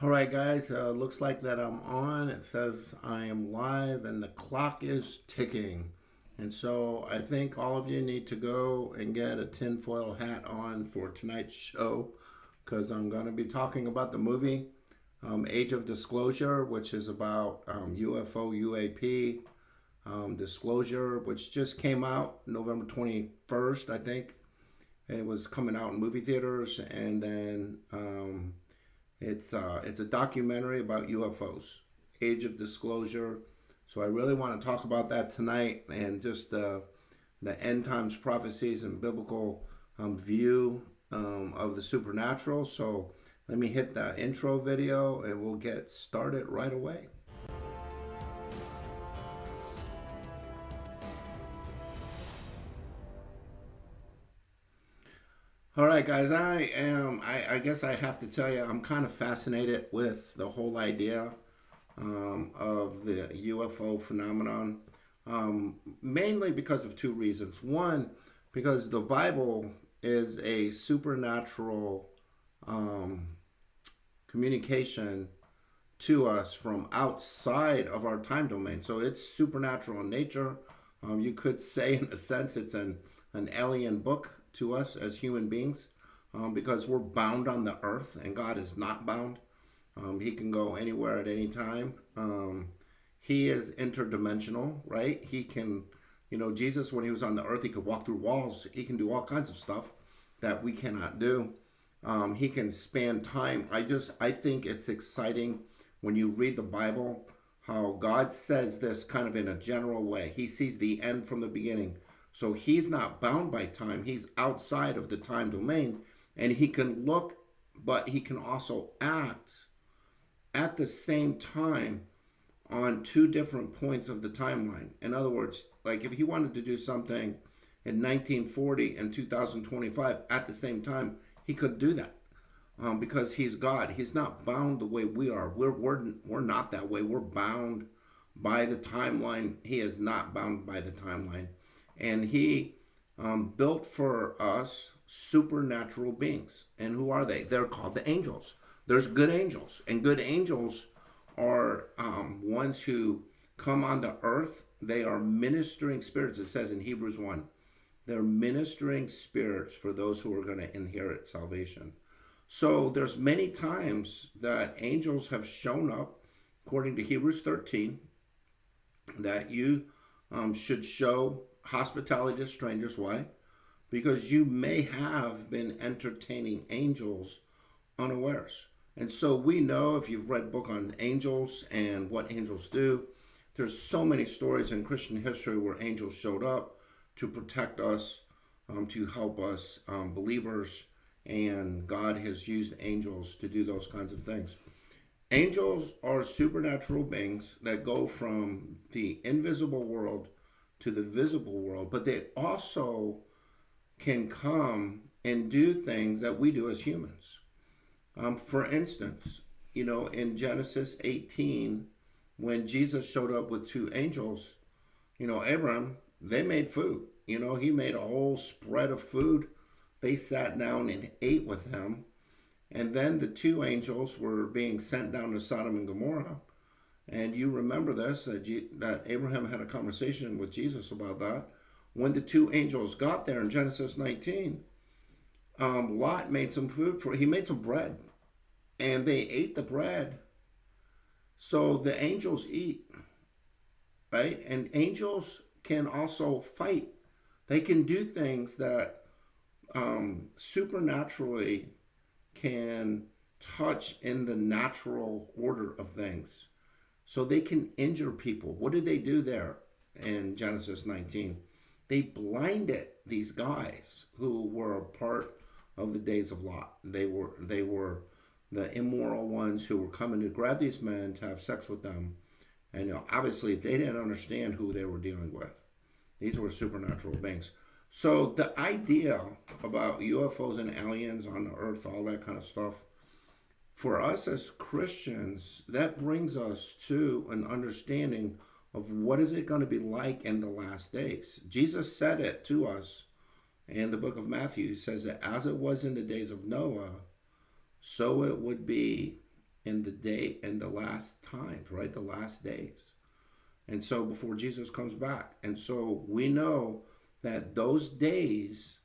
All right, guys. Looks like that I'm on. It says I am live and the clock is ticking. And so I think all of you need to go and get a tinfoil hat on for tonight's show because I'm going to be talking about the movie Age of Disclosure, which is about UFO, UAP disclosure, which just came out November 21st, I think. It was coming out in movie theaters, and then it's a documentary about UFOs, Age of Disclosure. So I really want to talk about that tonight and just the end times prophecies and biblical view of the supernatural. So let me hit the intro video and we'll get started right away. All right, guys. I guess I have to tell you, I'm kind of fascinated with the whole idea of the UFO phenomenon, mainly because of two reasons. One, because the Bible is a supernatural um, communication to us from outside of our time domain. So it's supernatural in nature. You could say, in a sense, it's an alien book to us as human beings because we're bound on the earth and God is not bound. He can go anywhere at any time. He is interdimensional, right? He can, Jesus, when he was on the earth, he could walk through walls. He can do all kinds of stuff that we cannot do. He can span time. I think it's exciting when you read the Bible how God says this kind of in a general way. He sees the end from the beginning. So he's not bound by time. He's outside of the time domain and he can look, but he can also act at the same time on two different points of the timeline. In other words, like if he wanted to do something in 1940 and 2025 at the same time, he could do that because he's God. He's not bound the way we are. We're not that way. We're bound by the timeline. He is not bound by the timeline. And he built for us supernatural beings. And who are they? They're called the angels. There's good angels, and good angels are ones who come onto earth. They are ministering spirits. It says in Hebrews 1, they're ministering spirits for those who are going to inherit salvation. So there's many times that angels have shown up, according to Hebrews 13, that you should show hospitality to strangers. Why? Because you may have been entertaining angels unawares. And so we know, if you've read a book on angels and what angels do, there's so many stories in Christian history where angels showed up to protect us, to help us, believers, and God has used angels to do those kinds of things. Angels are supernatural beings that go from the invisible world to the visible world, but they also can come and do things that we do as humans. For instance, in Genesis 18, when Jesus showed up with two angels, Abraham, they made food. He made a whole spread of food. They sat down and ate with him. And then the two angels were being sent down to Sodom and Gomorrah. And you remember this, that Abraham had a conversation with Jesus about that. When the two angels got there in Genesis 19, Lot made some food he made some bread. And they ate the bread. So the angels eat, right? And angels can also fight. They can do things that supernaturally can touch in the natural order of things. So they can injure people. What did they do there in Genesis 19? They blinded these guys who were a part of the days of Lot. They were the immoral ones who were coming to grab these men to have sex with them. And obviously they didn't understand who they were dealing with. These were supernatural beings. So the idea about UFOs and aliens on the earth, all that kind of stuff, for us as Christians, that brings us to an understanding of what is it going to be like in the last days. Jesus said it to us in the book of Matthew. He says that as it was in the days of Noah, so it would be in the last times, right? The last days. And so before Jesus comes back. And so we know that those days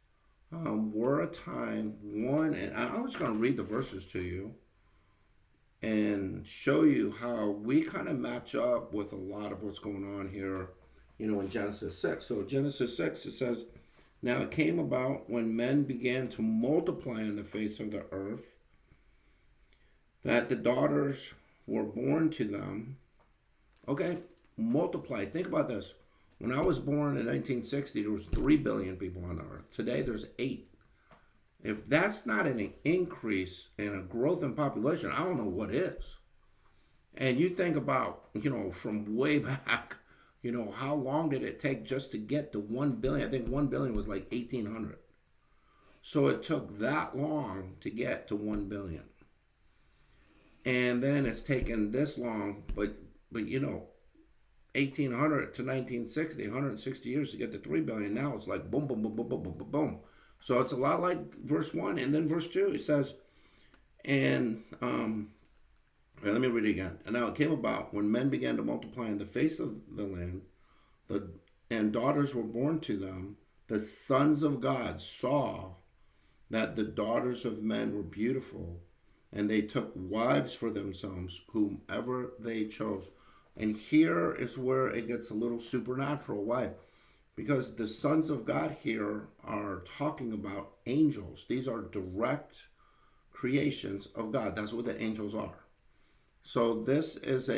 were a time, and I'm just going to read the verses to you and show you how we kind of match up with a lot of what's going on here, in Genesis 6. So Genesis 6, it says, now it came about when men began to multiply on the face of the earth that the daughters were born to them. Okay, multiply. Think about this. When I was born in 1960, there was 3 billion people on the earth. Today, there's 8. If that's not an increase in a growth in population, I don't know what is. And you think about, from way back, how long did it take just to get to 1 billion? I think 1 billion was like 1800. So it took that long to get to 1 billion. And then it's taken this long, but 1800 to 1960, 160 years to get to 3 billion. Now it's like boom, boom, boom, boom, boom, boom, boom, boom. So it's a lot like verse 1. And then verse 2, it says, and let me read it again. And now it came about when men began to multiply in the face of the land, and daughters were born to them, the sons of God saw that the daughters of men were beautiful, and they took wives for themselves, whomever they chose. And here is where it gets a little supernatural. Why? Because the sons of God here are talking about angels. These are direct creations of God. That's what the angels are. So this is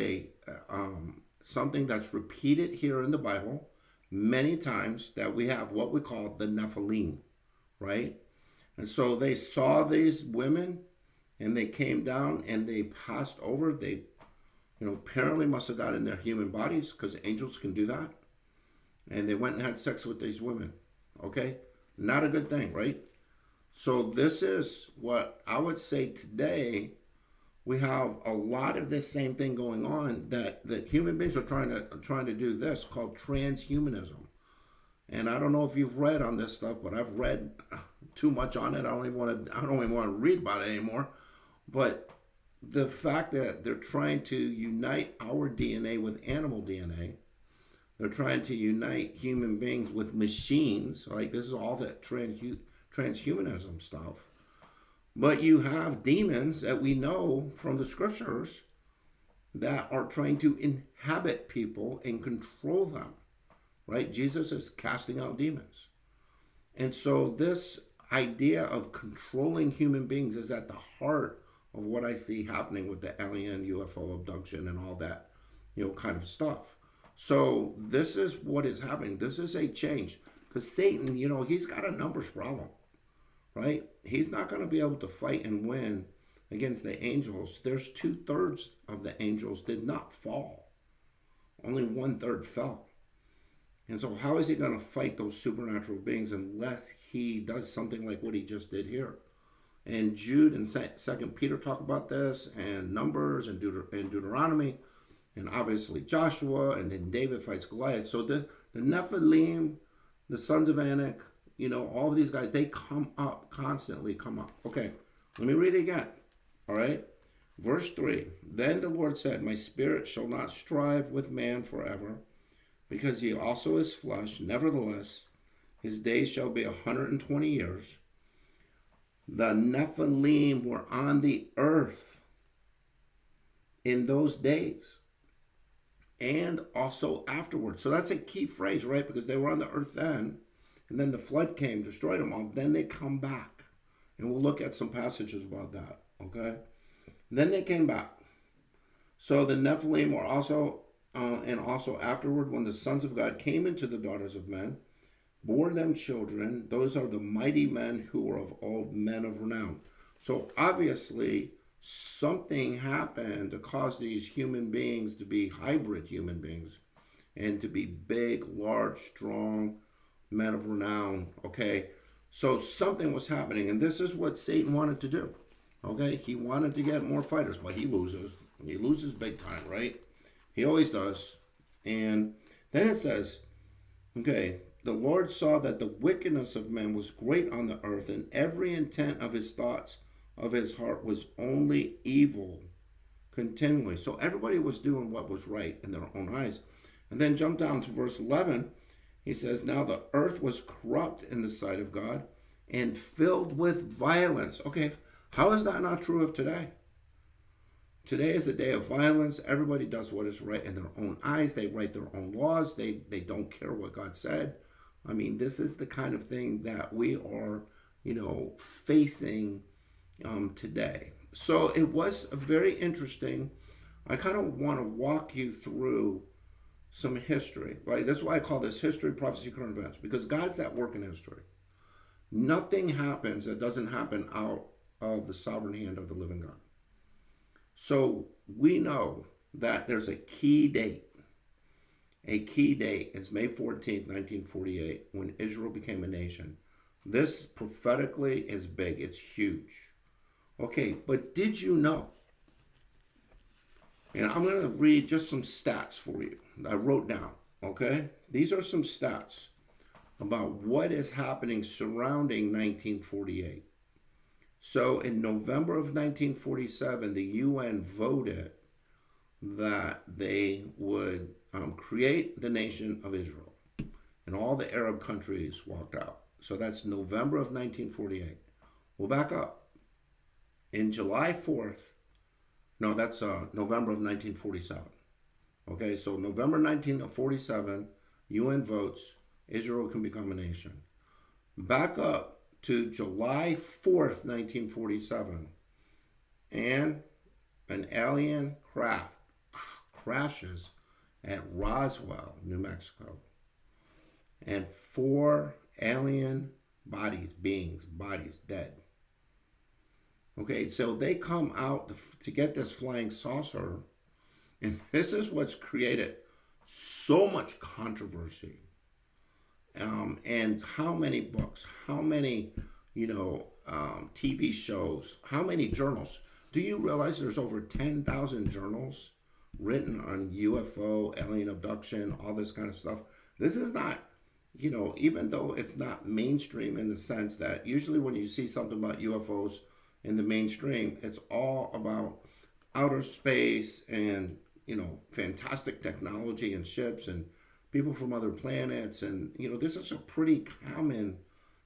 something that's repeated here in the Bible many times, that we have what we call the Nephilim, right? And so they saw these women, and they came down and they passed over. They, apparently must have got in their human bodies, because angels can do that. And they went and had sex with these women. Okay? Not a good thing, right? So this is what I would say today. We have a lot of this same thing going on, that human beings are trying to do this, called transhumanism. And I don't know if you've read on this stuff, but I've read too much on it. I don't even want to read about it anymore. But the fact that they're trying to unite our DNA with animal DNA, they're trying to unite human beings with machines. Like, this is all that transhumanism stuff. But you have demons that we know from the scriptures that are trying to inhabit people and control them, right? Jesus is casting out demons. And so this idea of controlling human beings is at the heart of what I see happening with the alien UFO abduction and all that, kind of stuff. So this is what is happening. This is a change, because Satan, he's got a numbers problem, right? He's not going to be able to fight and win against the angels. There's 2/3 of the angels did not fall. Only 1/3 fell. And so how is he going to fight those supernatural beings unless he does something like what he just did here? And Jude and 2 Peter talk about this, and Numbers and Deuteronomy, and obviously Joshua, and then David fights Goliath. So the Nephilim, the sons of Anak, all of these guys, they constantly come up. Okay, let me read it again. All right, verse 3. Then the Lord said, my spirit shall not strive with man forever, because he also is flesh. Nevertheless, his days shall be 120 years. The Nephilim were on the earth in those days, and also afterwards. So that's a key phrase, right? Because they were on the earth then, and then the flood came, destroyed them all. Then they come back. And we'll look at some passages about that, okay? Then they came back. So the Nephilim were also, and also afterward, when the sons of God came into the daughters of men, bore them children. Those are the mighty men who were of old, men of renown. So obviously, something happened to cause these human beings to be hybrid human beings and to be big, large, strong men of renown, okay? So something was happening, and this is what Satan wanted to do, okay? He wanted to get more fighters, but he loses. He loses big time, right? He always does. And then it says, okay, the Lord saw that the wickedness of men was great on the earth, and every intent of his thoughts of his heart was only evil continually. So everybody was doing what was right in their own eyes. And then jump down to verse 11. He says, now the earth was corrupt in the sight of God and filled with violence. Okay, how is that not true of today? Today is a day of violence. Everybody does what is right in their own eyes. They write their own laws. They don't care what God said. I mean, this is the kind of thing that we are, facing today. So it was very interesting. I kind of want to walk you through some history, right? That's why I call this history, prophecy, current events, because God's at work in history. Nothing happens that doesn't happen out of the sovereign hand of the living God. So we know that there's a key date. A key date is May 14th, 1948, when Israel became a nation. This prophetically is big. It's huge. Okay, but did you know? And I'm going to read just some stats for you that I wrote down, okay? These are some stats about what is happening surrounding 1948. So in November of 1947, the UN voted that they would create the nation of Israel. And all the Arab countries walked out. So that's November of 1948. We'll back up. In July 4th, no, that's November of 1947. Okay, so November 1947, UN votes, Israel can become a nation. Back up to July 4th, 1947, and an alien craft crashes at Roswell, New Mexico. And 4 alien bodies, dead. Okay, so they come out to get this flying saucer, and this is what's created so much controversy. And how many books, how many, TV shows, how many journals? Do you realize there's over 10,000 journals written on UFO, alien abduction, all this kind of stuff? This is not, even though it's not mainstream in the sense that usually when you see something about UFOs in the mainstream, it's all about outer space and, fantastic technology and ships and people from other planets. And, this is a pretty common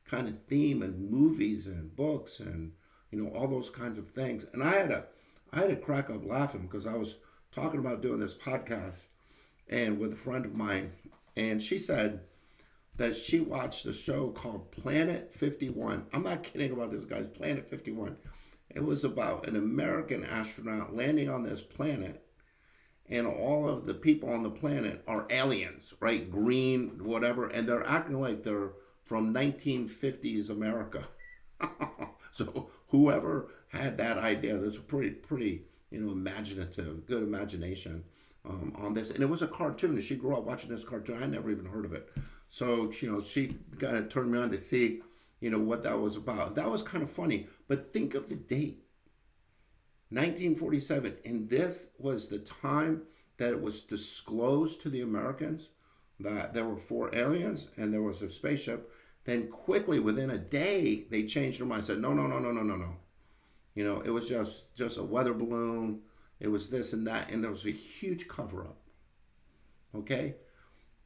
kind of theme in movies and books and, all those kinds of things. And I had to crack up laughing because I was talking about doing this podcast and with a friend of mine, and she said that she watched a show called Planet 51. I'm not kidding about this, guys. Planet 51. It was about an American astronaut landing on this planet, and all of the people on the planet are aliens, right? Green, whatever, and they're acting like they're from 1950s America. So whoever had that idea, there's a pretty, imaginative, good imagination on this. And it was a cartoon. She grew up watching this cartoon. I never even heard of it. So, she kind of turned me on to see, what that was about. That was kind of funny. But think of the date, 1947. And this was the time that it was disclosed to the Americans that there were 4 aliens and there was a spaceship. Then quickly, within a day, they changed their mind. Said, no. It was just a weather balloon. It was this and that. And there was a huge cover-up. Okay?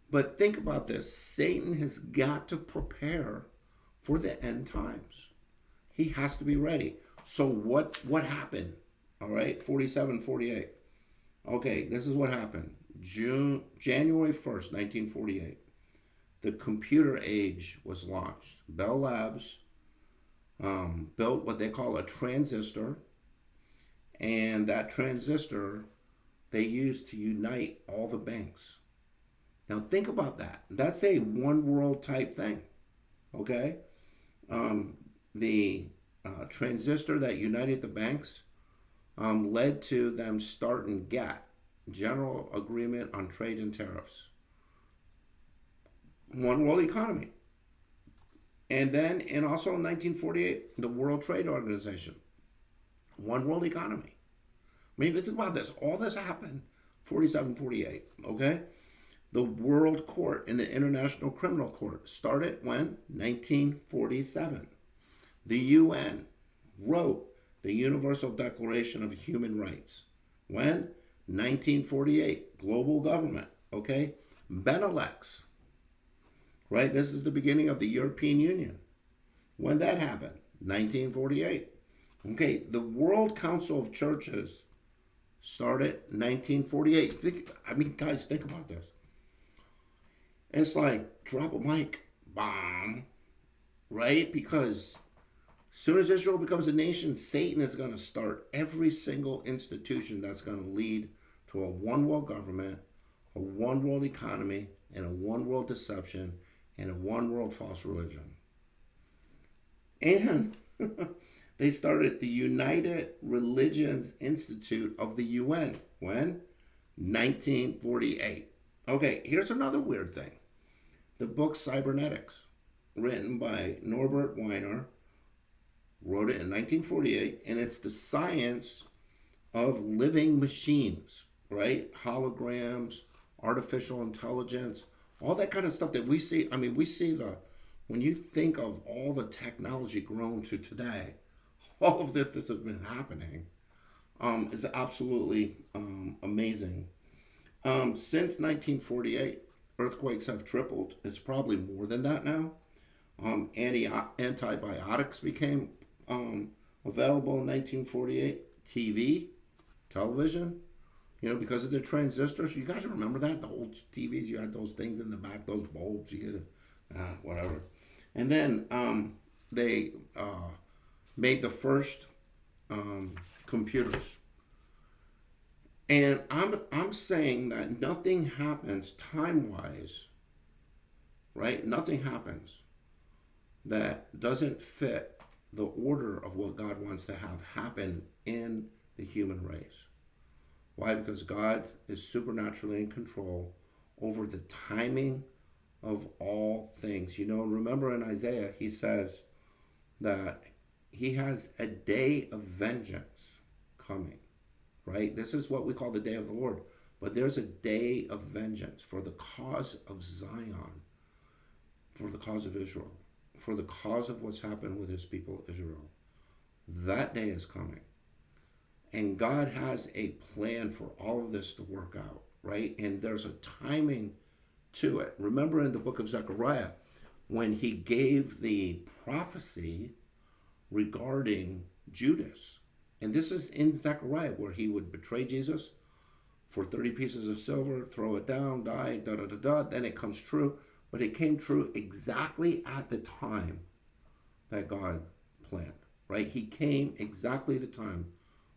But think about this. Satan has got to prepare for the end times. He has to be ready. So what happened? All right, 47, 48. Okay, this is what happened. January 1st, 1948. The computer age was launched. Bell Labs built what they call a transistor. And that transistor they used to unite all the banks. Now think about that. That's a one world type thing. Okay? The transistor that united the banks led to them starting GATT, General Agreement on Trade and Tariffs. One world economy. And then, and also in 1948, the World Trade Organization. One world economy. I mean, think about this. All this happened 47, 48, okay? The World Court and the International Criminal Court started when? 1947. The UN wrote the Universal Declaration of Human Rights. When? 1948. Global government. Okay? Benelux. Right? This is the beginning of the European Union. When that happened? 1948. Okay, the World Council of Churches started 1948. Guys, think about this. It's like drop a mic bomb, right? Because as soon as Israel becomes a nation, Satan is going to start every single institution that's going to lead to a one world government, a one world economy, and a one world deception, and a one world false religion. And they started the United Religions Institute of the UN. When? 1948. Okay, here's another weird thing. The book Cybernetics, written by Norbert Wiener, wrote it in 1948, and it's the science of living machines, right? Holograms, artificial intelligence, all that kind of stuff that we see. I mean, we see when you think of all the technology grown to today, all of this that's been happening is absolutely amazing. Since 1948, earthquakes have tripled. It's probably more than that now. Antibiotics became available in 1948. Television, because of the transistors. You guys remember that? The old TVs, you had those things in the back, those bulbs. You had whatever. And then they made the first computers. And I'm saying that nothing happens time-wise, right? Nothing happens that doesn't fit the order of what God wants to have happen in the human race. Why? Because God is supernaturally in control over the timing of all things. Remember in Isaiah, he says that he has a day of vengeance coming, right? This is what we call the day of the Lord. But there's a day of vengeance for the cause of Zion, for the cause of Israel, for the cause of what's happened with his people Israel. That day is coming. And God has a plan for all of this to work out, right? And there's a timing to it. Remember in the book of Zechariah, when he gave the prophecy regarding Judas. And this is in Zechariah, where he would betray Jesus for 30 pieces of silver, throw it down, die, da-da-da-da. Then it comes true. But it came true exactly at the time that God planned, right? He came exactly the time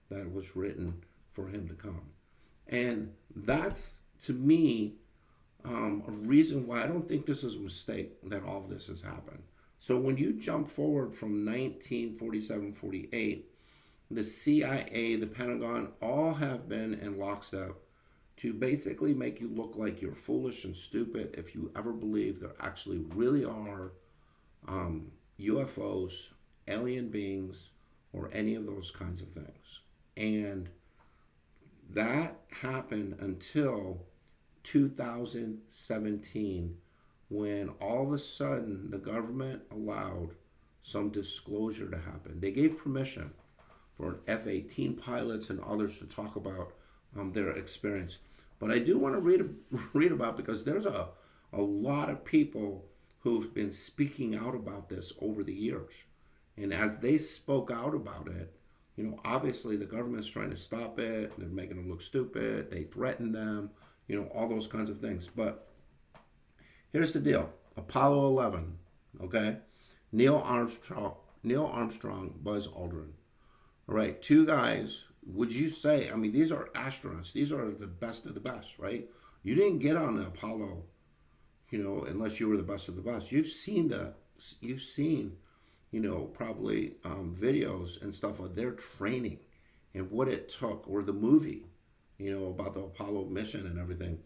that was written for him to come. And that's, to me, a reason why I don't think this is a mistake that all of this has happened. So when you jump forward from 1947, 48, the CIA, the Pentagon, all have been in lockstep to basically make you look like you're foolish and stupid if you ever believe there actually really are UFOs, alien beings, or any of those kinds of things. And that happened until 2017, when all of a sudden the government allowed some disclosure to happen. They gave permission for F-18 pilots and others to talk about their experience. But I do want to read about, because there's a lot of people who've been speaking out about this over the years. And as they spoke out about it, obviously the government's trying to stop it. They're making them look stupid. They threaten them, all those kinds of things. But here's the deal. Apollo 11, okay? Neil Armstrong, Buzz Aldrin. All right, two guys, would you say, these are astronauts. These are the best of the best, right? You didn't get on the Apollo, unless you were the best of the best. You've seen probably videos and stuff of their training and what it took, or the movie, about the Apollo mission and everything.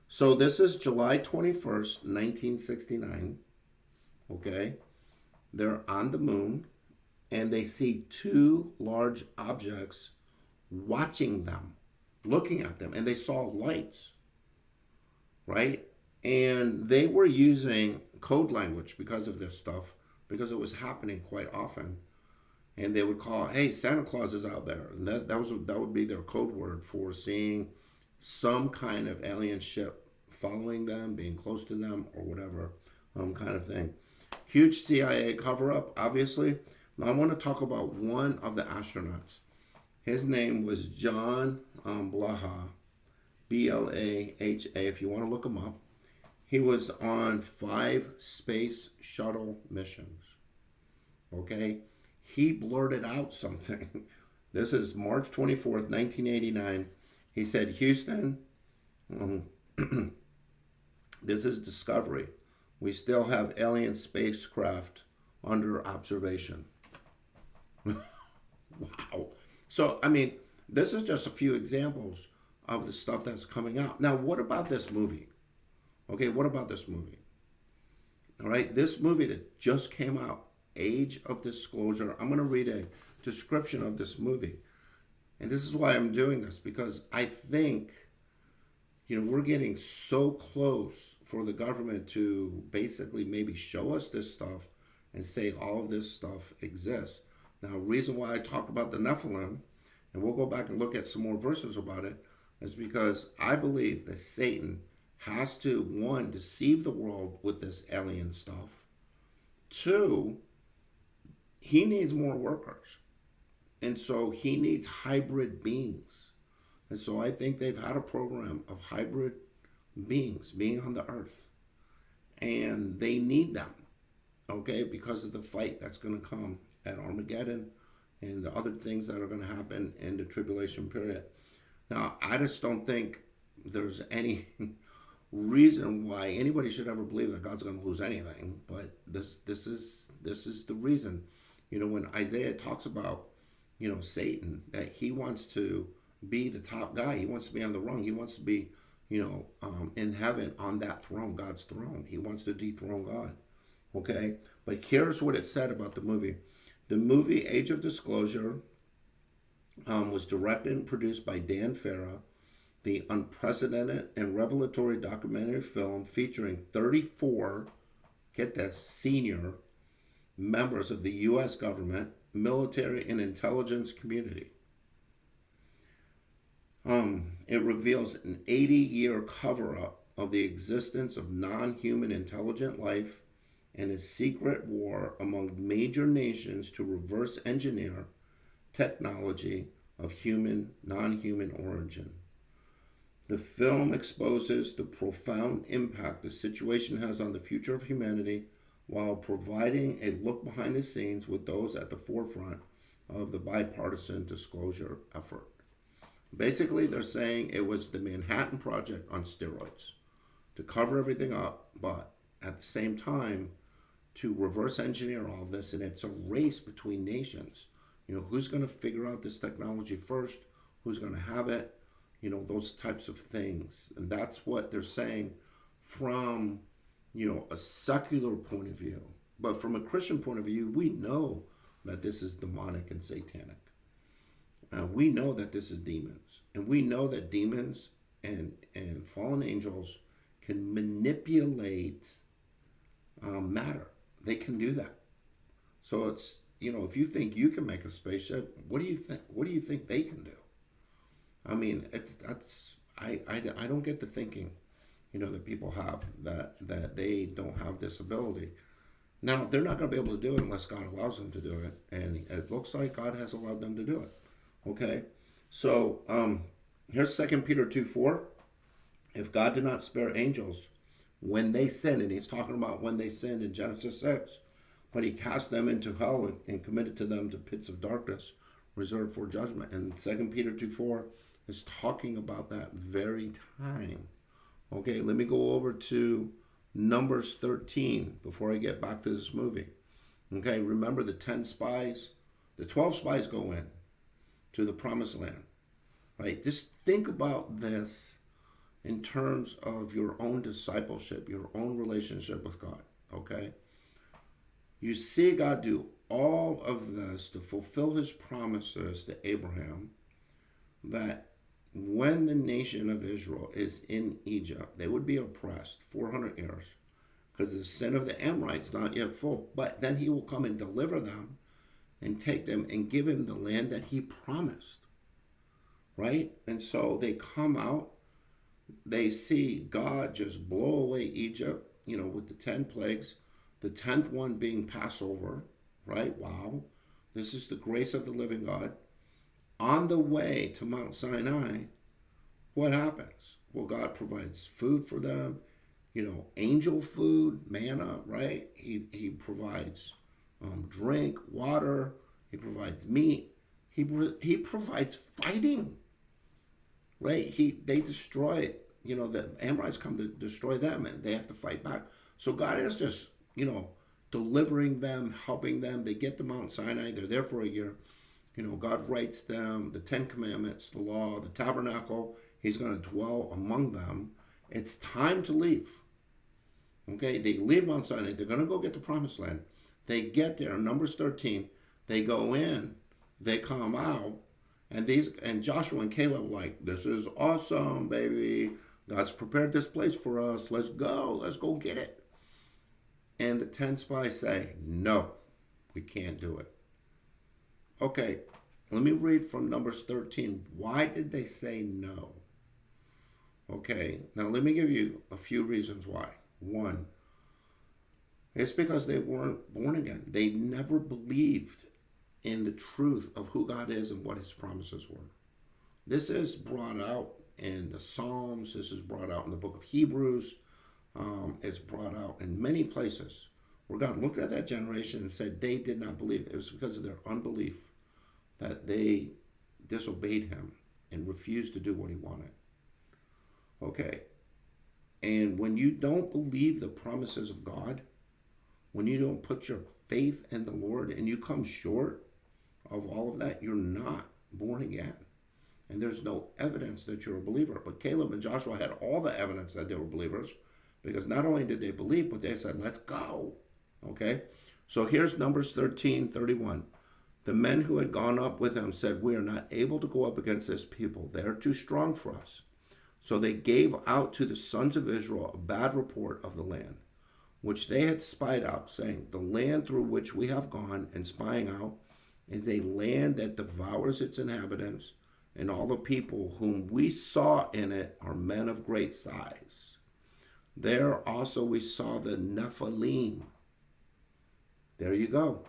So this is July 21st, 1969, okay? They're on the moon, and they see two large objects watching them, looking at them, and they saw lights, right? And they were using code language because of this stuff, because it was happening quite often. and they would call, "Hey, Santa Claus is out there," and that would be their code word for seeing some kind of alien ship following them, being close to them, or whatever kind of thing. Huge CIA cover up, obviously. Now I want to talk about one of the astronauts. His name was John Blaha, Blaha. If you want to look him up, he was on 5 space shuttle missions. Okay, he blurted out something. This is March 24th, 1989. He said, "Houston, um, this is Discovery. We still have alien spacecraft under observation." Wow. So, I mean, this is just a few examples of the stuff that's coming out. Now, what about this movie? Okay, what about this movie? All right, this movie that just came out, Age of Disclosure. I'm going to read a description of this movie. And this is why I'm doing this, because I think, we're getting so close for the government to basically maybe show us this stuff and say all of this stuff exists. Now, reason why I talked about the Nephilim, and we'll go back and look at some more verses about it, is because I believe that Satan has to, one, deceive the world with this alien stuff. Two, he needs more workers. And so he needs hybrid beings. And so I think they've had a program of hybrid beings being on the earth. And they need them, okay, because of the fight that's going to come at Armageddon and the other things that are going to happen in the tribulation period. Now, I just don't think there's any reason why anybody should ever believe that God's going to lose anything. But this is the reason. When Isaiah talks about, Satan, that he wants to be the top guy. He wants to be on the rung. He wants to be, in heaven on that throne, God's throne. He wants to dethrone God. Okay? But here's what it said about the movie. The movie Age of Disclosure was directed and produced by Dan Farah, the unprecedented and revelatory documentary film featuring 34, get this, senior members of the U.S. government, military, and intelligence community. It reveals an 80-year cover-up of the existence of non-human intelligent life and a secret war among major nations to reverse engineer technology of non-human origin. The film exposes the profound impact the situation has on the future of humanity while providing a look behind the scenes with those at the forefront of the bipartisan disclosure effort. Basically, they're saying it was the Manhattan Project on steroids to cover everything up, but at the same time, to reverse engineer all of this, and it's a race between nations. Who's going to figure out this technology first? Who's going to have it? Those types of things. And that's what they're saying from, a secular point of view. But from a Christian point of view, we know that this is demonic and satanic. We know that this is demons. And we know that demons and fallen angels can manipulate matter. They can do that. So it's, if you think you can make a spaceship, what do you think? What do you think they can do? I mean, I don't get the thinking, that people have that they don't have this ability. Now, they're not going to be able to do it unless God allows them to do it, and it looks like God has allowed them to do it. Okay, so here's 2 Peter 2:4. If God did not spare angels when they sinned, and he's talking about when they sinned in Genesis 6, but he cast them into hell and committed to them to pits of darkness reserved for judgment. And 2 Peter 2:4 is talking about that very time. Okay, let me go over to Numbers 13 before I get back to this movie. Okay, remember the 10 spies? The 12 spies go in to the promised land, right? Just think about this in terms of your own discipleship, your own relationship with God, okay? You see God do all of this to fulfill his promises to Abraham, that when the nation of Israel is in Egypt, they would be oppressed 400 years because the sin of the Amorites not yet full. But then he will come and deliver them, and take them and give him the land that he promised, right? And so they come out, they see God just blow away Egypt, with the 10 plagues, the 10th one being Passover, right? Wow. This is the grace of the living God. On the way to Mount Sinai, what happens? Well, God provides food for them, angel food, manna, right? He provides drink, water. He provides meat. He provides fighting, right? They destroy, the Amorites come to destroy them, and they have to fight back. So God is just, delivering them, helping them. They get to Mount Sinai. They're there for a year. God writes them the 10 Commandments, the law, the tabernacle. He's going to dwell among them. It's time to leave. Okay, they leave Mount Sinai. They're going to go get the promised land. They get there, Numbers 13. They go in, they come out, and Joshua and Caleb are like, this is awesome, baby. God's prepared this place for us. Let's go get it. And the 10 spies say, no, we can't do it. Okay, let me read from Numbers 13. Why did they say no? Okay, now let me give you a few reasons why. One, it's because they weren't born again. They never believed in the truth of who God is and what his promises were. This is brought out in the Psalms. This is brought out in the book of Hebrews. It's brought out in many places where God looked at that generation and said they did not believe. It was because of their unbelief that they disobeyed him and refused to do what he wanted. Okay. And when you don't believe the promises of God, when you don't put your faith in the Lord and you come short of all of that, you're not born again. And there's no evidence that you're a believer. But Caleb and Joshua had all the evidence that they were believers, because not only did they believe, but they said, let's go. Okay? So here's Numbers 13:31. The men who had gone up with him said, we are not able to go up against this people. They are too strong for us. So they gave out to the sons of Israel a bad report of the land, which they had spied out, saying, the land through which we have gone and spying out is a land that devours its inhabitants, and all the people whom we saw in it are men of great size. There also we saw the Nephilim. There you go.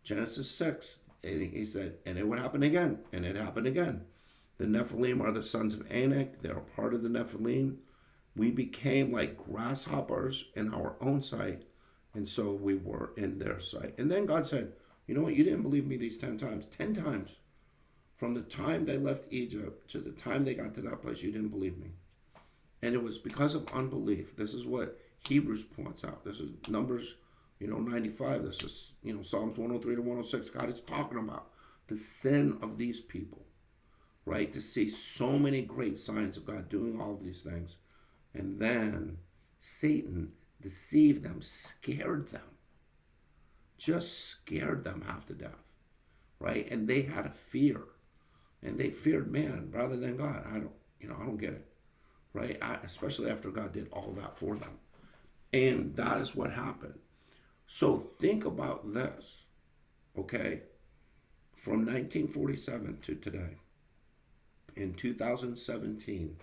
Genesis 6. He said, and it would happen again, and it happened again. The Nephilim are the sons of Anak. They're a part of the Nephilim. We became like grasshoppers in our own sight, and so we were in their sight. And then God said, you know what? You didn't believe me these 10 times. 10 times. From the time they left Egypt to the time they got to that place, you didn't believe me. And it was because of unbelief. This is what Hebrews points out. This is Numbers, 95. This is, Psalms 103 to 106. God is talking about the sin of these people, right? To see so many great signs of God doing all of these things. And then Satan deceived them, scared them, just scared them half to death, right? And they had a fear. And they feared man rather than God. I don't get it, right? Especially after God did all that for them. And that is what happened. So think about this, okay? From 1947 to today, in 2017,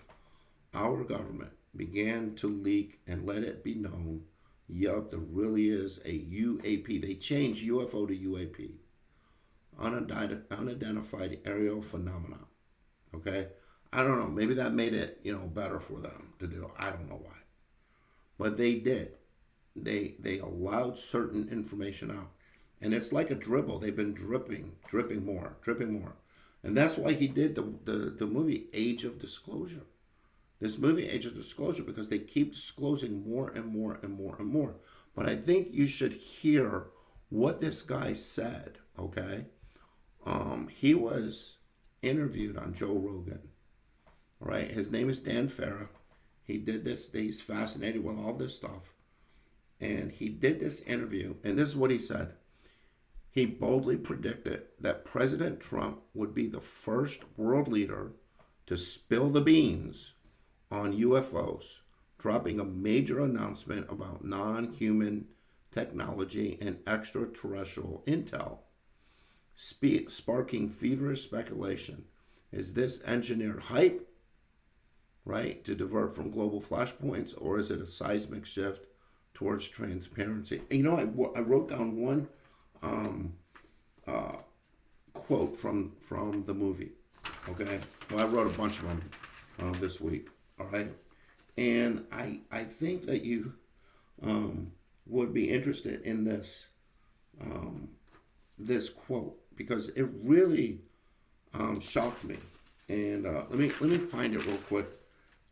our government began to leak and let it be known, yup, there really is a UAP. They changed UFO to UAP. Unidentified aerial phenomena. Okay? I don't know. Maybe that made it, better for them to do. I don't know why. But they did. They allowed certain information out. And it's like a dribble. They've been dripping more. And that's why he did the movie Age of Disclosure. This movie, Age of Disclosure, because they keep disclosing more and more and more and more. But I think you should hear what this guy said, okay? He was interviewed on Joe Rogan, right? His name is Dan Farah. He did this. He's fascinated with all this stuff. And he did this interview, and this is what he said. He boldly predicted that President Trump would be the first world leader to spill the beans on UFOs, dropping a major announcement about non-human technology and extraterrestrial intel. sparking feverish speculation. Is this engineered hype, right, to divert from global flashpoints, or is it a seismic shift towards transparency? And I wrote down one um, uh, quote from the movie. Okay, well, I wrote a bunch of them this week. All right, and I think that you would be interested in this quote because it really shocked me. And let me find it real quick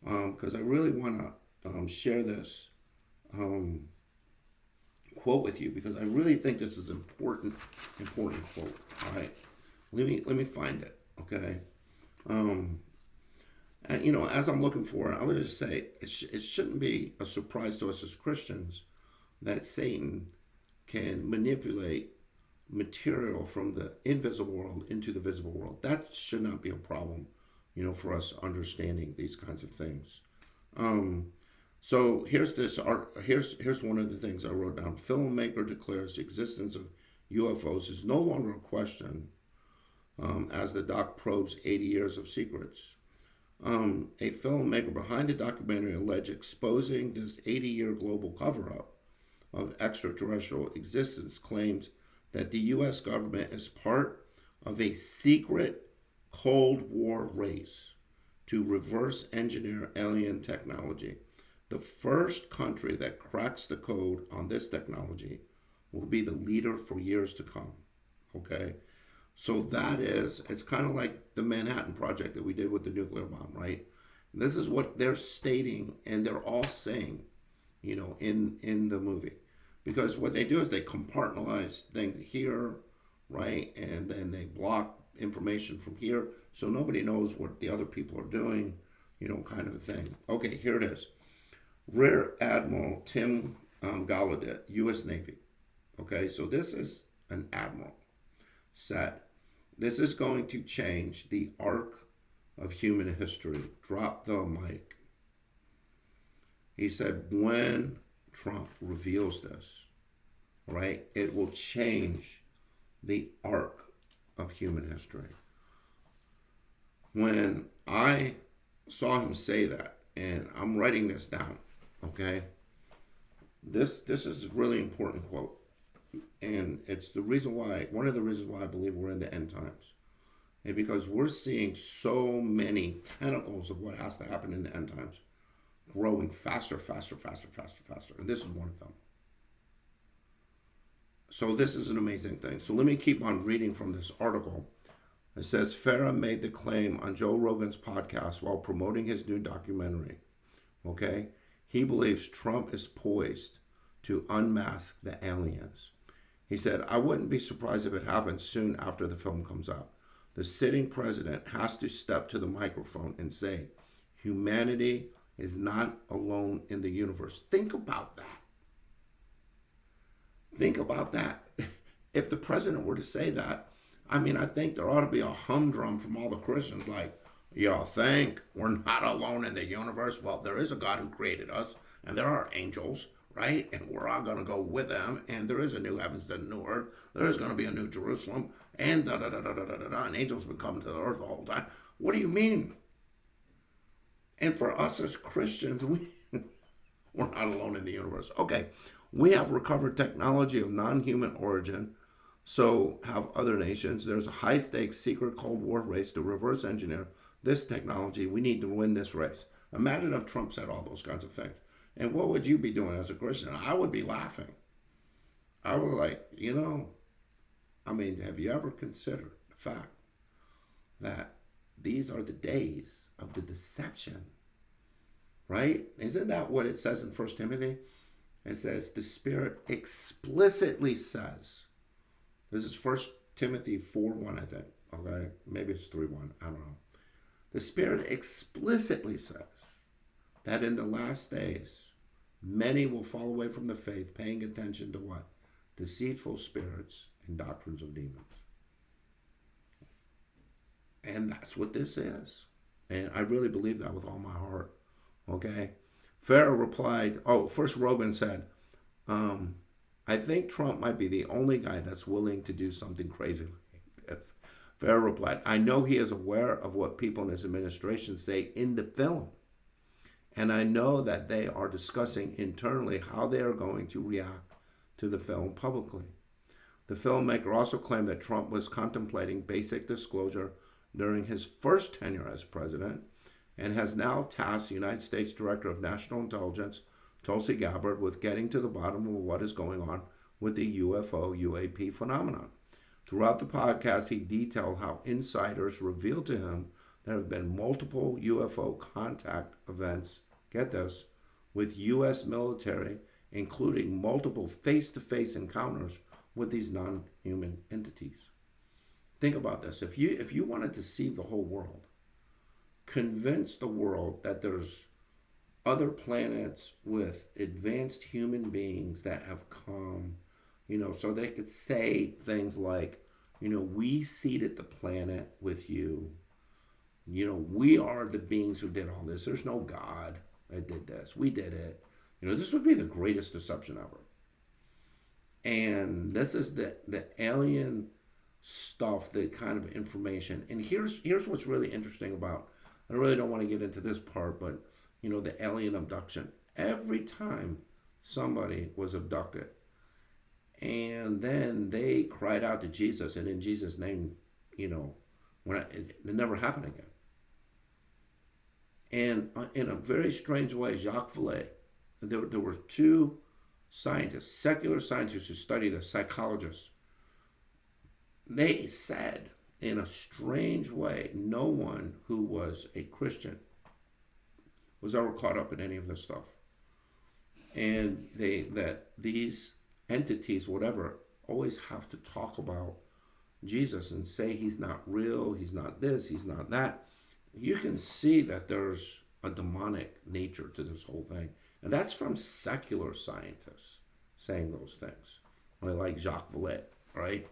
because I really want to share this quote with you because I really think this is important quote. All right, let me find it. Okay. And as I'm looking for it, I would just say it shouldn't be a surprise to us as Christians that Satan can manipulate material from the invisible world into the visible world. That should not be a problem, for us understanding these kinds of things. So here's this art. Here's one of the things I wrote down. Filmmaker declares the existence of UFOs is no longer a question as the doc probes 80 years of secrets. A filmmaker behind the documentary alleged exposing this 80-year global cover-up of extraterrestrial existence claims that the U.S. government is part of a secret Cold War race to reverse engineer alien technology. The first country that cracks the code on this technology will be the leader for years to come. Okay? So it's kind of like the Manhattan Project that we did with the nuclear bomb, right? This is what they're stating, and they're all saying, in the movie. Because what they do is they compartmentalize things here, right? And then they block information from here, so nobody knows what the other people are doing, kind of a thing. Okay, here it is. Rear Admiral Tim Gallaudet, U.S. Navy. Okay, so this is an admiral. Said, this is going to change the arc of human history. Drop the mic. He said, when Trump reveals this, right, it will change the arc of human history. When I saw him say that, and I'm writing this down, okay, this is a really important quote. And it's one of the reasons why I believe we're in the end times. And because we're seeing so many tentacles of what has to happen in the end times growing faster. And this is one of them. So this is an amazing thing. So let me keep on reading from this article. It says, Farah made the claim on Joe Rogan's podcast while promoting his new documentary. Okay? He believes Trump is poised to unmask the aliens. He said, I wouldn't be surprised if it happens soon after the film comes out. The sitting president has to step to the microphone and say, humanity is not alone in the universe. Think about that. Think about that. If the president were to say that, I think there ought to be a humdrum from all the Christians like, y'all think we're not alone in the universe? Well, there is a God who created us, and there are angels, right? And we're all going to go with them, and there is a new heavens and a new earth. There is going to be a new Jerusalem, and da-da-da-da-da-da-da, and angels have been coming to the earth the whole time. What do you mean? And for us as Christians, we're not alone in the universe. Okay, we have recovered technology of non-human origin, so have other nations. There's a high-stakes secret Cold War race to reverse engineer this technology. We need to win this race. Imagine if Trump said all those kinds of things. And what would you be doing as a Christian? I would be laughing. I would have you ever considered the fact that these are the days of the deception, right? Isn't that what it says in 1 Timothy? It says the Spirit explicitly says, this is 1 Timothy 4:1, I think, okay? Maybe it's 3:1, I don't know. The Spirit explicitly says that in the last days, many will fall away from the faith, paying attention to what? Deceitful spirits and doctrines of demons. And that's what this is. And I really believe that with all my heart. Okay? Farah replied, first Rogan said, I think Trump might be the only guy that's willing to do something crazy this. Farrell replied, I know he is aware of what people in his administration say in the film. And I know that they are discussing internally how they are going to react to the film publicly. The filmmaker also claimed that Trump was contemplating basic disclosure during his first tenure as president and has now tasked the United States Director of National Intelligence, Tulsi Gabbard, with getting to the bottom of what is going on with the UFO UAP phenomenon. Throughout the podcast, he detailed how insiders revealed to him there have been multiple UFO contact events, get this, with U.S. military, including multiple face-to-face encounters with these non-human entities. Think about this. If you want to deceive the whole world, convince the world that there's other planets with advanced human beings that have come, so they could say things like, we seeded the planet with you. We are the beings who did all this. There's no God that did this. We did it. This would be the greatest deception ever. And this is the alien stuff, the kind of information. And here's what's really interesting about, I really don't want to get into this part, but the alien abduction. Every time somebody was abducted and then they cried out to Jesus, and in Jesus' name, it never happened again. And in a very strange way, Jacques Vallée, there were two scientists, secular scientists who study this, psychologists. They said, in a strange way, no one who was a Christian was ever caught up in any of this stuff. And that these entities, whatever, always have to talk about Jesus and say he's not real, he's not this, he's not that. You can see that there's a demonic nature to this whole thing. And that's from secular scientists saying those things, like Jacques Vallée, right?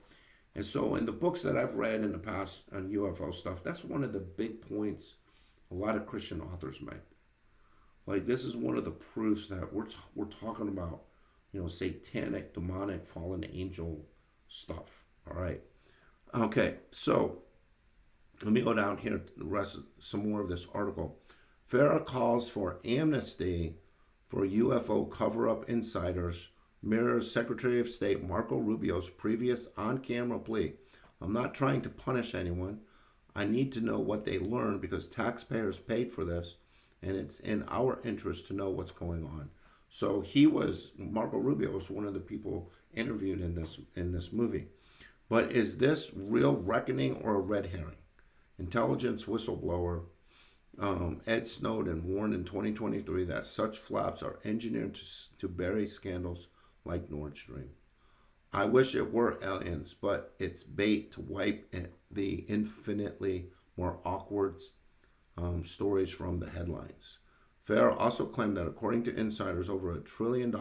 And so in the books that I've read in the past on UFO stuff, that's one of the big points a lot of Christian authors make. Like, this is one of the proofs that we're talking about, satanic, demonic, fallen angel stuff, all right? Okay, so let me go down here to some more of this article. Farah calls for amnesty for UFO cover-up insiders, mirrors Secretary of State Marco Rubio's previous on-camera plea. I'm not trying to punish anyone. I need to know what they learned because taxpayers paid for this, and it's in our interest to know what's going on. So Marco Rubio was one of the people interviewed in this movie. But is this real reckoning or a red herring? Intelligence whistleblower Ed Snowden warned in 2023 that such flaps are engineered to bury scandals like Nord Stream. I wish it were aliens, but it's bait to wipe the infinitely more awkward stories from the headlines. Farah also claimed that according to insiders, over $1 trillion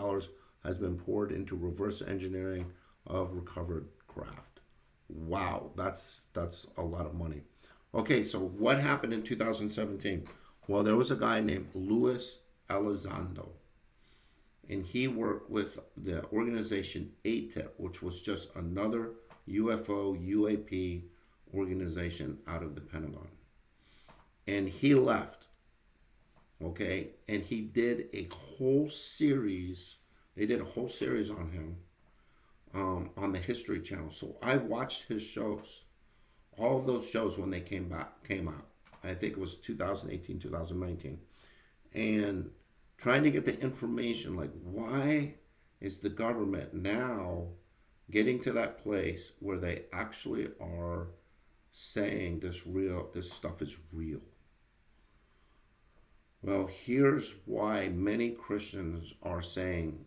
has been poured into reverse engineering of recovered craft. Wow, that's a lot of money. Okay, so what happened in 2017? Well, there was a guy named Luis Elizondo, and he worked with the organization ATIP, which was just another UFO, UAP organization out of the Pentagon. And he left, okay? And he did a whole series, they did a whole series on him on the History Channel. So I watched his shows. All of those shows when they came out. I think it was 2018, 2019. And trying to get the information, like, why is the government now getting to that place where they actually are saying this stuff is real? Well, here's why many Christians are saying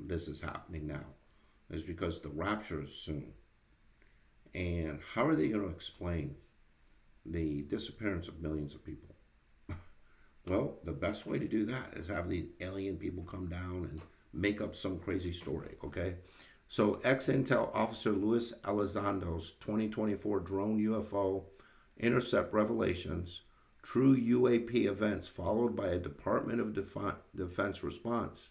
this is happening now. Is because the rapture is soon. And how are they going to explain the disappearance of millions of people? Well, the best way to do that is have the alien people come down and make up some crazy story, okay? So ex-Intel officer Luis Elizondo's 2024 drone UFO intercept revelations, true UAP events followed by a Department of Defense response,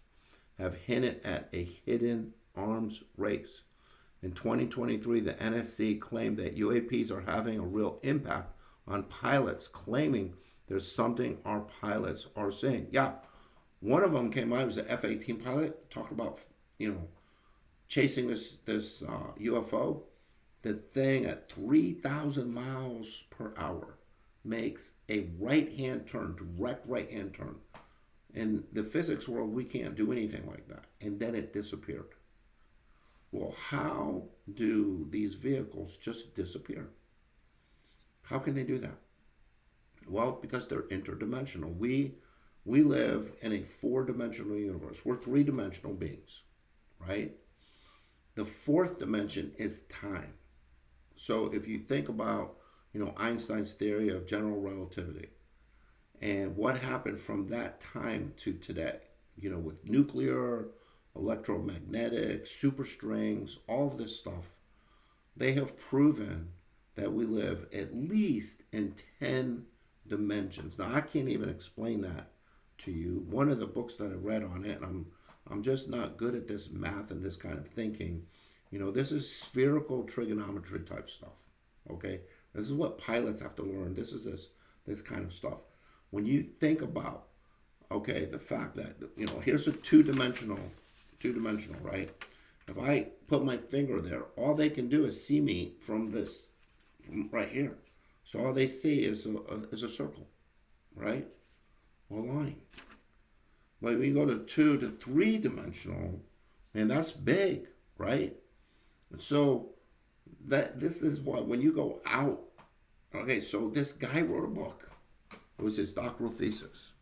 have hinted at a hidden arms race In 2023, the NSC claimed that UAPs are having a real impact on pilots, claiming there's something our pilots are seeing. Yeah, one of them came out, it was an F-18 pilot, talked about, chasing this UFO. The thing at 3,000 miles per hour makes a right hand turn, direct right hand turn. In the physics world, we can't do anything like that. And then it disappeared. Well, how do these vehicles just disappear? How can they do that? Well, because they're interdimensional. We live in a four-dimensional universe. We're three-dimensional beings, right? The fourth dimension is time. So if you think about, Einstein's theory of general relativity and what happened from that time to today, with nuclear, electromagnetic, superstrings, all of this stuff, they have proven that we live at least in 10 dimensions. Now, I can't even explain that to you. One of the books that I read on it, and I'm just not good at this math and this kind of thinking. This is spherical trigonometry type stuff. Okay, this is what pilots have to learn. This is this kind of stuff. When you think about, okay, the fact that here's a two dimensional, right? If I put my finger there, all they can do is see me from right here. So all they see is a circle, right? Or a line. But we go to 2 to 3 dimensional, and that's big, right? And so this is what, when you go out, okay, so this guy wrote a book. It was his doctoral thesis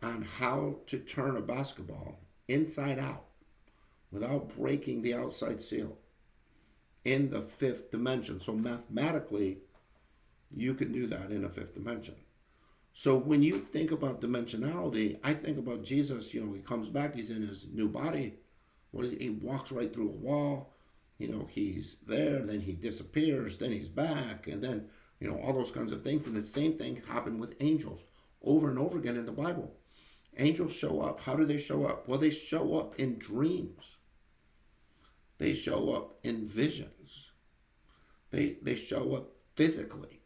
on how to turn a basketball inside out without breaking the outside seal in the fifth dimension. So mathematically, you can do that in a fifth dimension. So when you think about dimensionality, I think about Jesus. He comes back, he's in his new body. He walks right through a wall. He's there, then he disappears, then he's back, and then, all those kinds of things. And the same thing happened with angels over and over again in the Bible. Angels show up. How do they show up? Well, they show up in dreams. They show up in visions. They show up physically,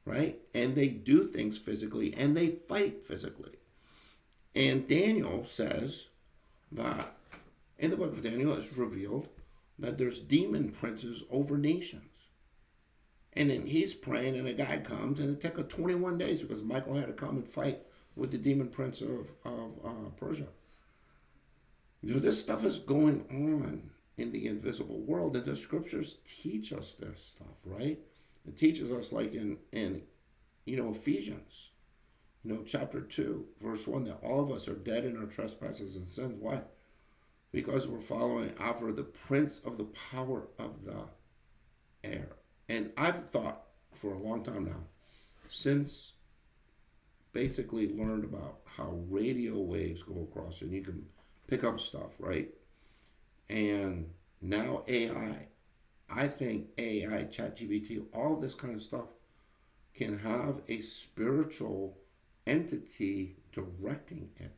right? And they do things physically, and they fight physically. And Daniel says that in the book of Daniel, it's revealed that there's demon princes over nations. And then he's praying, and a guy comes, and it took 21 days because Michael had to come and fight with the demon prince of Persia. This stuff is going on in the invisible world, and the scriptures teach us this stuff, right? It teaches us, like in Ephesians, chapter 2, verse 1, that all of us are dead in our trespasses and sins. Why? Because we're following after the prince of the power of the air. And I've thought for a long time now, since basically learned about how radio waves go across and you can pick up stuff, right? And now AI, I think AI, ChatGPT, all this kind of stuff can have a spiritual entity directing it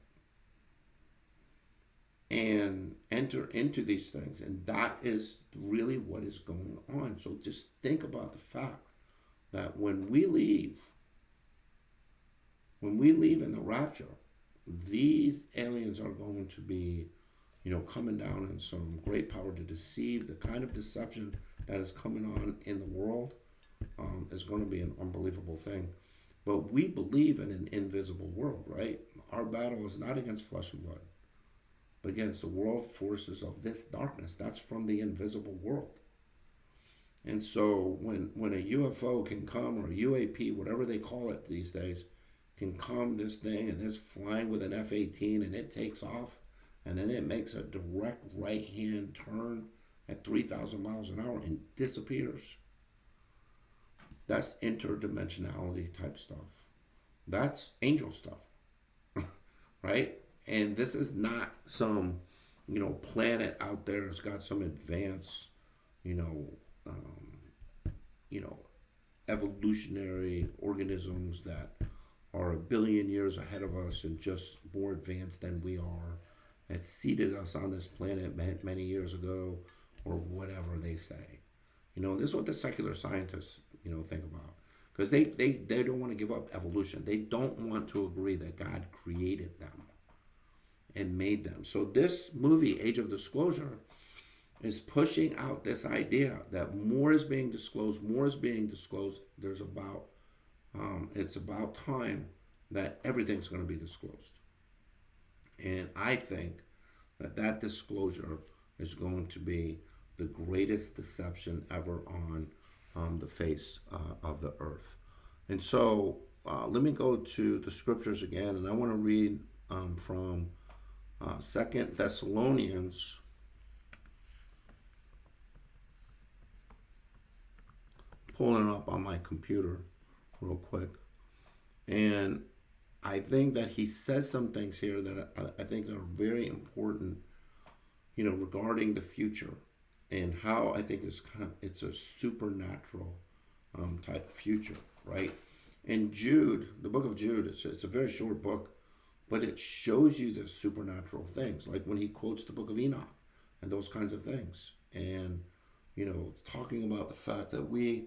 and enter into these things. And that is really what is going on. So just think about the fact that when we leave in the rapture, these aliens are going to be, coming down in some great power to deceive. The kind of deception that is coming on in the world is going to be an unbelievable thing. But we believe in an invisible world, right? Our battle is not against flesh and blood, but against the world forces of this darkness. That's from the invisible world. And so when a UFO can come, or a UAP, whatever they call it these days, can come, this thing, and it's flying with an F-18, and it takes off, and then it makes a direct right-hand turn at 3,000 miles an hour and disappears. That's interdimensionality type stuff. That's angel stuff, right? And this is not some, planet out there that's got some advanced, evolutionary organisms that are a billion years ahead of us and just more advanced than we are, that seeded us on this planet many years ago, or whatever they say. This is what the secular scientists, think about. Because they don't want to give up evolution. They don't want to agree that God created them and made them. So this movie, Age of Disclosure, is pushing out this idea that more is being disclosed, more is being disclosed. It's about time that everything's going to be disclosed. And I think that disclosure is going to be the greatest deception ever on the face of the earth. And so let me go to the scriptures again, and I want to read from 2 Thessalonians, pulling up on my computer real quick. And I think that he says some things here that I think are very important, regarding the future, and how I think it's a supernatural type future, right? And Jude, the book of Jude, it's a very short book, but it shows you the supernatural things, like when he quotes the book of Enoch and those kinds of things, and talking about the fact that we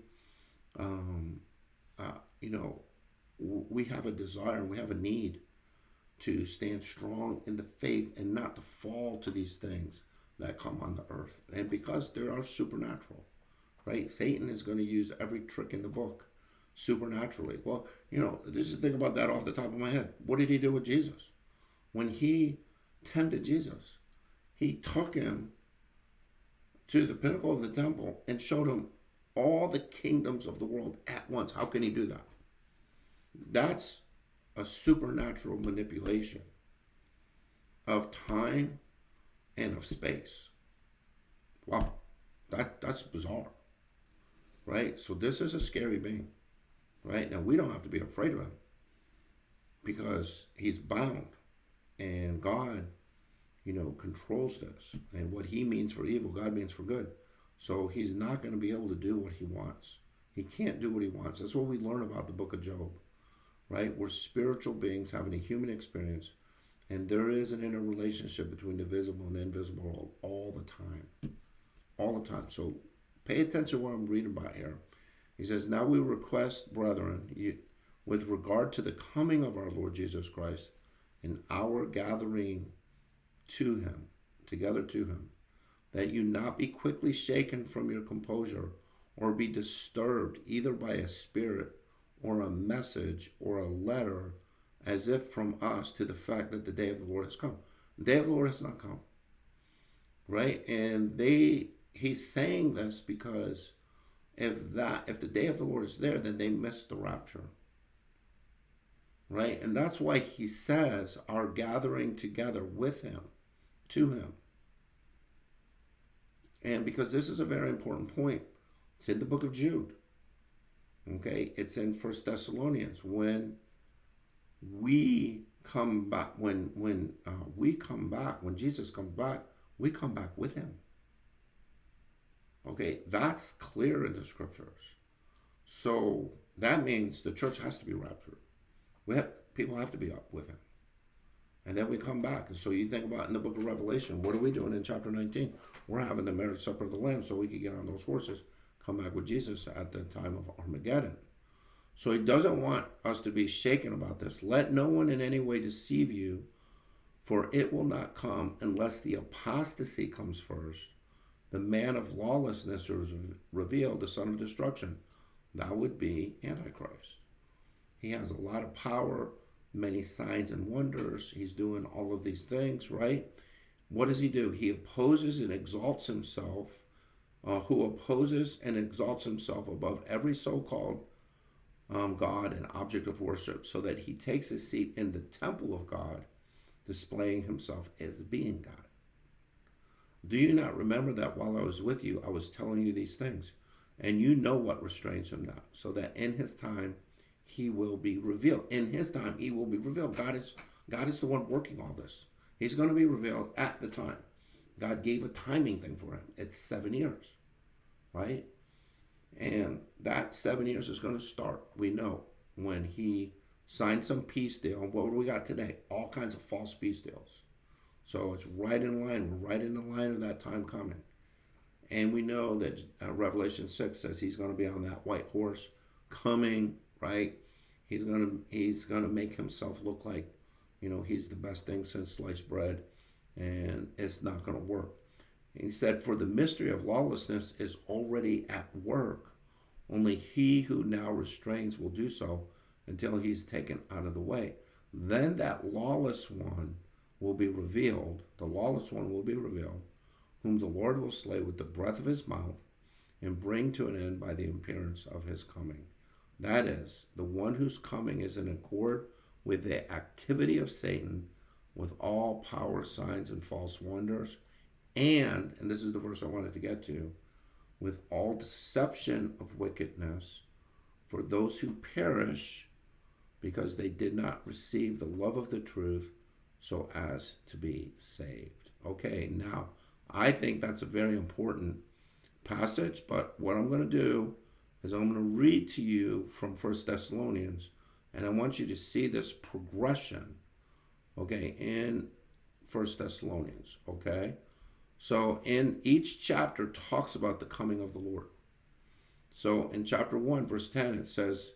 have a desire and we have a need to stand strong in the faith and not to fall to these things that come on the earth. And because they are supernatural, right? Satan is going to use every trick in the book supernaturally. Well, just think about that off the top of my head. What did he do with Jesus? When he tempted Jesus, he took him to the pinnacle of the temple and showed him all the kingdoms of the world at once. How can he do that? That's a supernatural manipulation of time and of space. Wow, that's bizarre, right? So this is a scary being, right? Now, we don't have to be afraid of him because he's bound, and God, controls this. And what he means for evil, God means for good. So he's not going to be able to do what he wants. He can't do what he wants. That's what we learn about the book of Job, right? We're spiritual beings having a human experience, and there is an interrelationship between the visible and the invisible world all the time. All the time. So pay attention to what I'm reading about here. He says, now we request, brethren, with regard to the coming of our Lord Jesus Christ and our gathering to him, together to him, that you not be quickly shaken from your composure or be disturbed either by a spirit or a message or a letter as if from us to the fact that the day of the Lord has come. The day of the Lord has not come, right? And he's saying this because if the day of the Lord is there, then they missed the rapture, right? And that's why he says our gathering together with him, to him. And because this is a very important point, it's in the book of Jude. Okay, it's in 1 Thessalonians. When we come back, when we come back, when Jesus comes back, we come back with him. Okay, that's clear in the scriptures. So that means the church has to be raptured. People have to be up with him. And then we come back. And so you think about in the book of Revelation, what are we doing in chapter 19? We're having the marriage supper of the Lamb so we can get on those horses, come back with Jesus at the time of Armageddon. So he doesn't want us to be shaken about this. Let no one in any way deceive you, for it will not come unless the apostasy comes first. The man of lawlessness is revealed, the son of destruction. That would be Antichrist. He has a lot of power, many signs and wonders. He's doing all of these things, right? What does he do? He opposes and exalts himself, who opposes and exalts himself above every so-called God and object of worship, so that he takes his seat in the temple of God, displaying himself as being God. Do you not remember that while I was with you, I was telling you these things? And you know what restrains him now, so that in his time he will be revealed. In his time he will be revealed. God is the one working all this. He's going to be revealed at the time. God gave a timing thing for him. It's 7 years, right? And that 7 years is going to start, we know, when he signed some peace deal. And what do we got today? All kinds of false peace deals. So it's right in line. We're right in the line of that time coming. And we know that Revelation 6 says he's going to be on that white horse coming, right? He's gonna make himself look like, he's the best thing since sliced bread, and it's not going to work. He said, "For the mystery of lawlessness is already at work. Only he who now restrains will do so until he's taken out of the way. Then that lawless one will be revealed, the lawless one will be revealed, whom the Lord will slay with the breath of his mouth and bring to an end by the appearance of his coming." That is, the one whose coming is in accord with the activity of Satan, with all power, signs, and false wonders, and this is the verse I wanted to get to, with all deception of wickedness for those who perish because they did not receive the love of the truth so as to be saved. Okay, now, I think that's a very important passage, but what I'm going to do is I'm going to read to you from First Thessalonians, and I want you to see this progression, okay, in First Thessalonians, okay? So in each chapter talks about the coming of the Lord. So in chapter 1, verse 10, it says,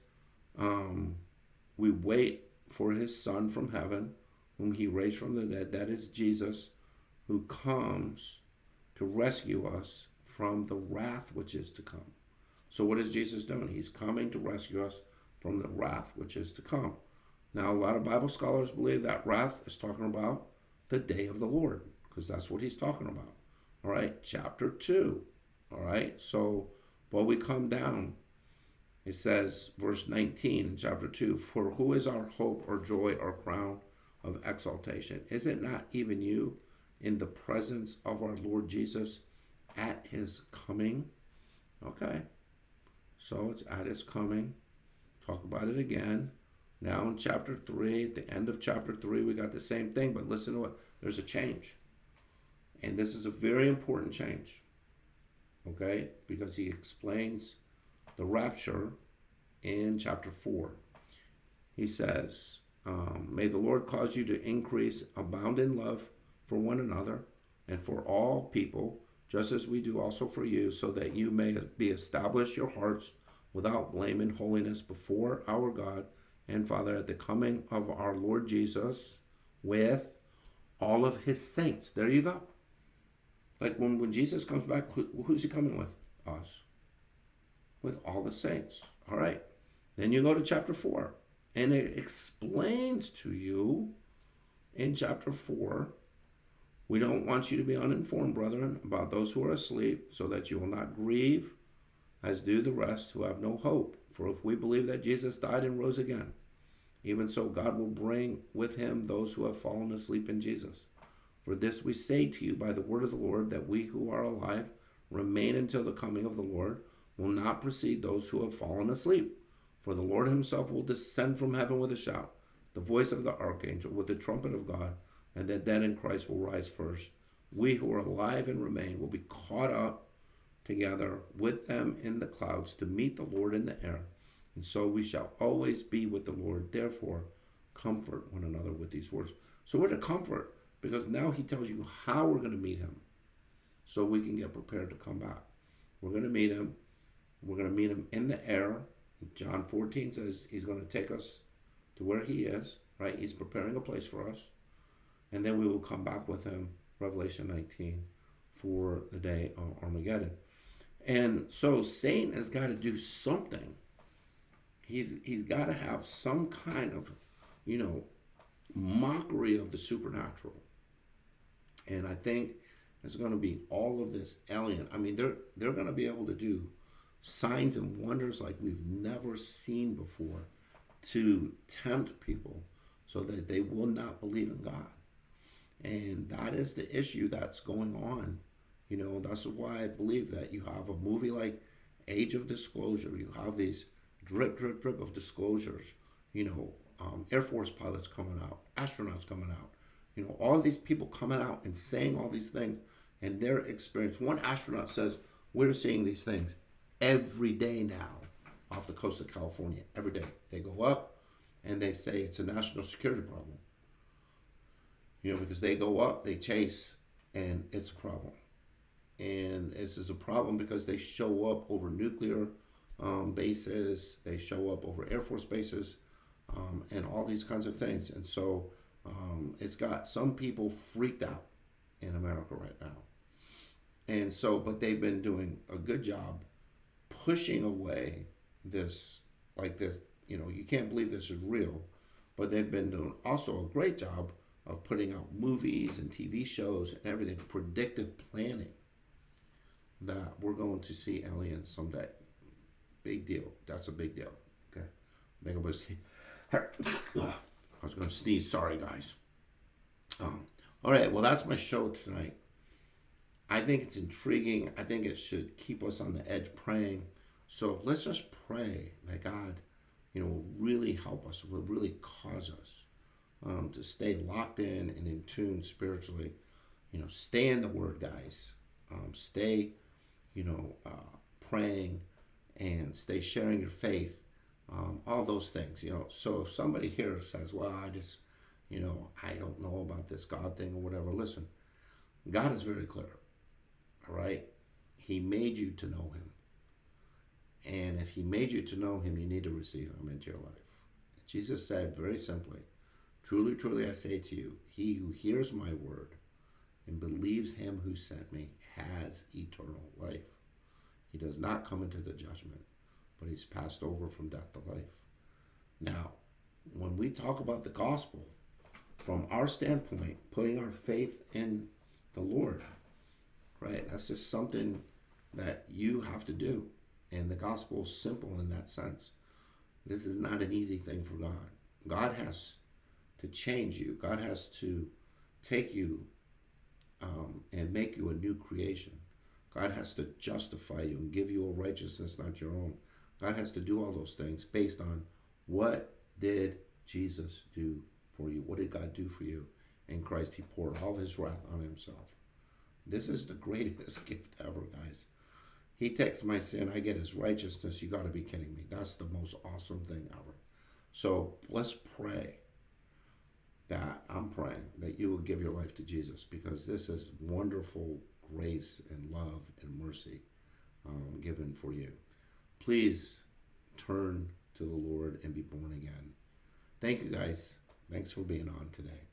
we wait for his Son from heaven, whom he raised from the dead. That is Jesus, who comes to rescue us from the wrath which is to come. So what is Jesus doing? He's coming to rescue us from the wrath which is to come. Now, a lot of Bible scholars believe that wrath is talking about the day of the Lord, because that's what he's talking about. All right, chapter 2. All right, so, but we come down. It says, verse 19 in chapter 2, "For who is our hope or joy or crown of exaltation? Is it not even you in the presence of our Lord Jesus at his coming?" Okay, so it's at his coming. Talk about it again. Now in chapter 3, at the end of chapter 3, we got the same thing, but listen to it. There's a change. And this is a very important change, okay? Because he explains the rapture in chapter 4. He says, "May the Lord cause you to increase, abound in love for one another and for all people, just as we do also for you, so that you may be established your hearts without blame in holiness before our God and Father at the coming of our Lord Jesus with all of his saints." There you go. Like when Jesus comes back, who's he coming with? Us. With all the saints. All right. Then you go to chapter 4. And it explains to you in chapter 4, "We don't want you to be uninformed, brethren, about those who are asleep, so that you will not grieve, as do the rest who have no hope. For if we believe that Jesus died and rose again, even so God will bring with him those who have fallen asleep in Jesus. For this we say to you by the word of the Lord, that we who are alive remain until the coming of the Lord will not precede those who have fallen asleep. For the Lord himself will descend from heaven with a shout, the voice of the archangel, with the trumpet of God, and the dead in Christ will rise first. We who are alive and remain will be caught up together with them in the clouds to meet the Lord in the air. And so we shall always be with the Lord. Therefore, comfort one another with these words." So we're to comfort, because now he tells you how we're going to meet him, so we can get prepared to come back. We're going to meet him. We're going to meet him in the air. John 14 says he's going to take us to where he is, right? He's preparing a place for us. And then we will come back with him, Revelation 19, for the day of Armageddon. And so Satan has got to do something. He's got to have some kind of, mockery of the supernatural. And I think there's going to be all of this alien. I mean, they're going to be able to do signs and wonders like we've never seen before to tempt people so that they will not believe in God. And that is the issue that's going on. That's why I believe that you have a movie like Age of Disclosure. You have these drip, drip, drip of disclosures. Air Force pilots coming out, astronauts coming out. All of these people coming out and saying all these things and their experience. One astronaut says, "We're seeing these things every day now off the coast of California. Every day. They go up and they say it's a national security problem. Because they go up, they chase, and it's a problem." And this is a problem because they show up over nuclear bases, they show up over Air Force bases, and all these kinds of things. And so it's got some people freaked out in America right now. And so, but they've been doing a good job pushing away this, like this, you can't believe this is real, but they've been doing also a great job of putting out movies and TV shows and everything, predictive planning that we're going to see aliens someday. Big deal. That's a big deal. Okay. I think I'm going to see. I was going to sneeze. Sorry, guys. All right. Well, that's my show tonight. I think it's intriguing. I think it should keep us on the edge praying. So let's just pray that God, will really help us, will really cause us to stay locked in and in tune spiritually. Stay in the Word, guys. Stay, praying and stay sharing your faith. All those things, So if somebody here says, well, I just, I don't know about this God thing or whatever, listen, God is very clear. All right? He made you to know him. And if he made you to know him, you need to receive him into your life. Jesus said very simply, truly, truly, I say to you, he who hears my word and believes him who sent me has eternal life. He does not come into the judgment, but he's passed over from death to life. Now, when we talk about the gospel, from our standpoint, putting our faith in the Lord, right? That's just something that you have to do. And the gospel is simple in that sense. This is not an easy thing for God. God has to change you. God has to take you and make you a new creation. God has to justify you and give you a righteousness not your own. God has to do all those things based on what did Jesus do for you? What did God do for you? In Christ, he poured all his wrath on himself. This is the greatest gift ever, guys. He takes my sin, I get his righteousness. You got to be kidding me. That's the most awesome thing ever. So let's pray that, I'm praying that you will give your life to Jesus, because this is wonderful grace and love and mercy given for you. Please turn to the Lord and be born again. Thank you, guys. Thanks for being on today.